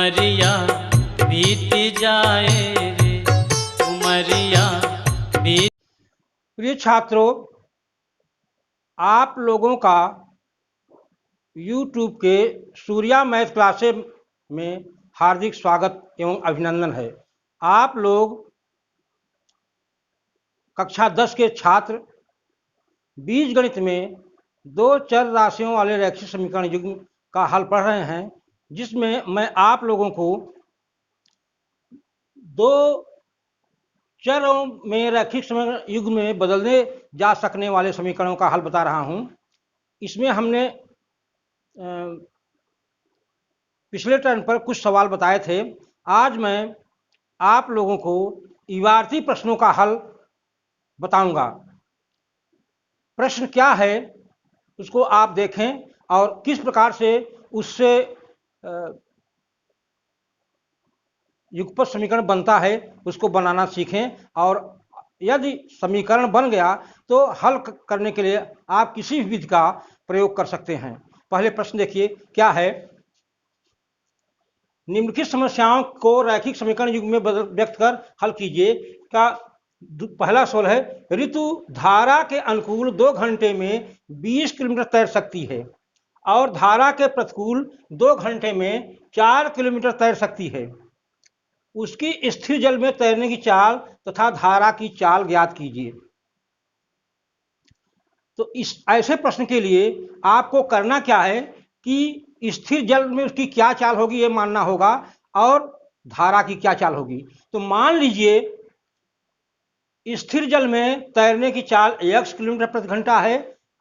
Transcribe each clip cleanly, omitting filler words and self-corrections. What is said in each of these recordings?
उमरिया बीत जाए रे, उमरिया बीत। प्रिय छात्रों, आप लोगों का YouTube के सूर्या मैथ क्लासेस में हार्दिक स्वागत एवं अभिनंदन है। आप लोग कक्षा 10 के छात्र बीजगणित में दो चर राशियों वाले रैखिक समीकरण युग्म का हल पढ़ रहे हैं, जिसमें मैं आप लोगों को दो चरों में रैखिक समीकरण युग्म में बदलने जा सकने वाले समीकरणों का हल बता रहा हूं। इसमें हमने पिछले टर्न पर कुछ सवाल बताए थे। आज मैं आप लोगों को इबारती प्रश्नों का हल बताऊंगा। प्रश्न क्या है उसको आप देखें और किस प्रकार से उससे युगपत समीकरण बनता है उसको बनाना सीखें, और यदि समीकरण बन गया तो हल करने के लिए आप किसी भी विधि का प्रयोग कर सकते हैं। पहले प्रश्न देखिए क्या है। निम्नलिखित समस्याओं को रैखिक समीकरण युग्म में व्यक्त कर हल कीजिए। का पहला सवाल है, ऋतु धारा के अनुकूल 2 घंटे में 20 किलोमीटर तैर सकती है और धारा के प्रतिकूल 2 घंटे में 4 किलोमीटर तैर सकती है। उसकी स्थिर जल में तैरने की चाल तथा धारा की चाल ज्ञात कीजिए। तो इस ऐसे प्रश्न के लिए आपको करना क्या है कि स्थिर जल में उसकी क्या चाल होगी ये मानना होगा और धारा की क्या चाल होगी। तो मान लीजिए स्थिर जल में तैरने की चाल x किलोमीटर प्रति घंटा है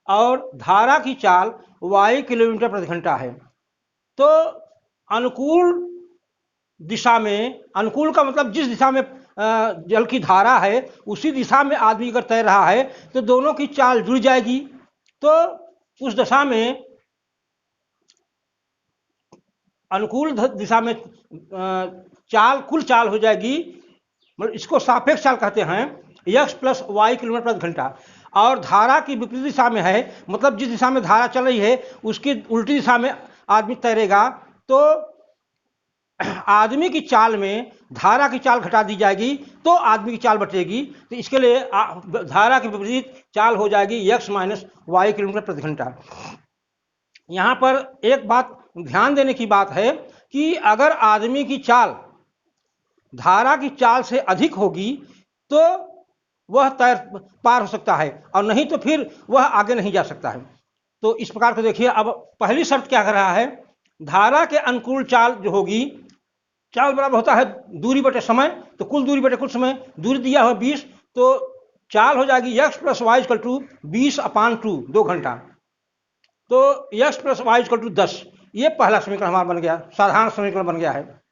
और धारा की चाल y किलोमीटर प्रति घंटा है। तो अनुकूल दिशा में, अनुकूल का मतलब जिस दिशा में जल की धारा है उसी दिशा में आदमी अगर तैर रहा है तो दोनों की चाल जुड़ जाएगी। तो उस दशा में अनुकूल दिशा में चाल कुल चाल हो जाएगी, मतलब इसको सापेक्ष चाल कहते हैं, x प्लस वाई किलोमीटर प्रति घंटा। और धारा की विपरीत दिशा में है, मतलब जिस दिशा में धारा चल रही है उसकी उल्टी दिशा में आदमी तैरेगा तो आदमी की चाल में धारा की चाल घटा दी जाएगी तो आदमी की चाल बचेगी। तो इसके लिए धारा की विपरीत चाल हो जाएगी x माइनस वाई किलोमीटर प्रति घंटा। यहाँ पर एक बात ध्यान देने की बात है कि अगर आदमी की चाल धारा की चाल से अधिक होगी तो वह तैर पार हो सकता है और नहीं तो फिर वह आगे नहीं जा सकता है। तो इस प्रकार को देखिए। अब पहली शर्त क्या कर रहा है, धारा के अनुकूल चाल जो होगी, चाल बराबर होता है दूरी बटे समय, तो कुल दूरी बटे कुल समय, दूरी दिया हुआ 20, तो चाल हो जाएगी x plus y equal to 20/2 2 घंटा। तो x plus y equal to 10। ये पहला समीकरण हमारा बन गया, साधारण समीकरण बन गया है।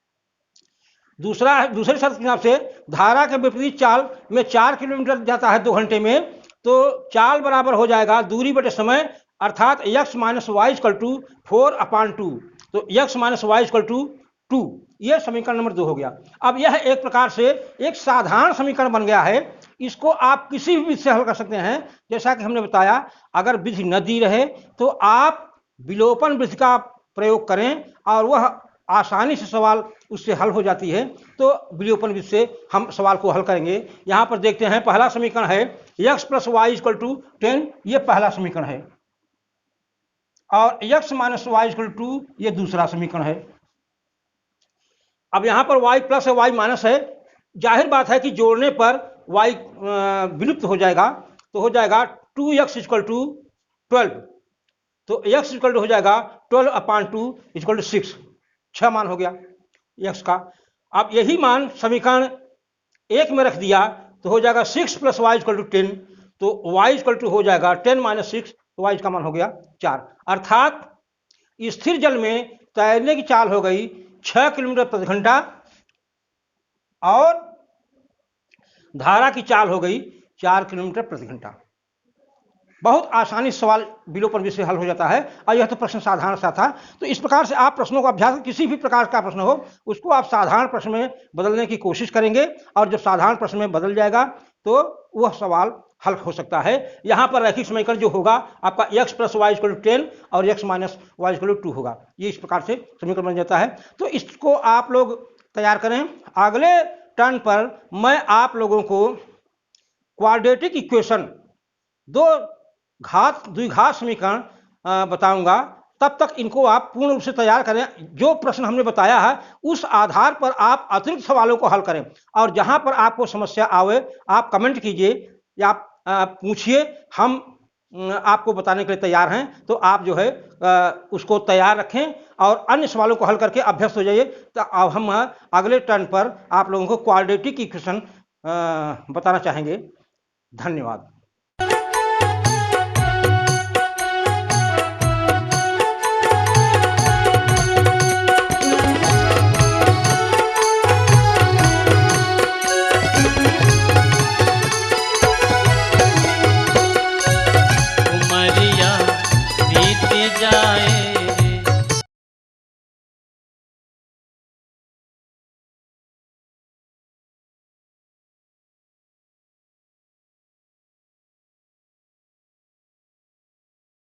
दूसरी शर्त के हिसाब से धारा के विपरीत चाल में 4 किलोमीटर जाता है 2 घंटे में, तो चाल बराबर हो जाएगा दूरी बटे समय, अर्थात x minus y equal to 4/2। तो x minus y equal to 2। यह समीकरण नंबर 2 हो गया। अब यह एक प्रकार से एक साधारण समीकरण बन गया है। इसको आप किसी भी विधि से हल कर सकते हैं। जैसा कि हमने बताया, अगर विधि न दी रहे तो आप विलोपन विधि का प्रयोग करें और वह आसानी से सवाल उससे हल हो जाती है। तो विलोपन विधि से हम सवाल को हल करेंगे। यहाँ पर देखते हैं, पहला समीकरण है x plus y equal to 10, ये पहला समीकरण है, और x minus y equal to ये दूसरा समीकरण है। अब यहाँ पर y प्लस है, y माइनस है, जाहिर बात है कि जोड़ने पर y विलुप्त हो जाएगा, तो हो जाएगा 2x इक्वल टू 12। तो x इक्वल टू हो जाएगा 12/2 इक्वल टू 6। 6 मान हो गया x का। अब यही मान समीकरण 1 में रख दिया तो हो जाएगा 6 प्लस वाई इक्वल टू 10। तो y इक्वल टू हो जाएगा 10 माइनस 6, तो y का मान हो गया 4। अर्थात स्थिर जल में तैरने की चाल हो गई 6 किलोमीटर प्रति घंटा और धारा की चाल हो गई 4 किलोमीटर प्रति घंटा। बहुत आसानी से सवाल विलोपन विधि से हल हो जाता है, और यह तो प्रश्न साधारण सा था। तो इस प्रकार से आप प्रश्नों का अभ्यास, किसी भी प्रकार का प्रश्न हो उसको आप साधारण प्रश्न में बदलने की कोशिश करेंगे, और जब साधारण प्रश्न में बदल जाएगा तो वह सवाल हल हो सकता है। यहाँ पर रैखिक समीकरण जो होगा आपका x plus y equal to 10 और x minus y equal to 2 होगा। ये इस प्रकार से समीकरण बन जाता है। तो इसको आप लोग तैयार करें। अगले टर्न पर मैं आप लोगों को क्वाड्रेटिक इक्वेशन द्विघात समीकरण बताऊंगा। तब तक इनको आप पूर्ण रूप से तैयार करें। जो प्रश्न हमने बताया है उस आधार पर आप अतिरिक्त सवालों को हल करें, और जहां पर आपको समस्या आवे आप कमेंट कीजिए या आप पूछिए, हम आपको बताने के लिए तैयार हैं। तो आप जो है उसको तैयार रखें और अन्य सवालों को हल करके अभ्यस्त हो जाइए। तो अब हम अगले टर्न पर आप लोगों को क्वाड्रेटिक इक्वेशन बताना चाहेंगे। धन्यवाद। उमरिया बीत जाए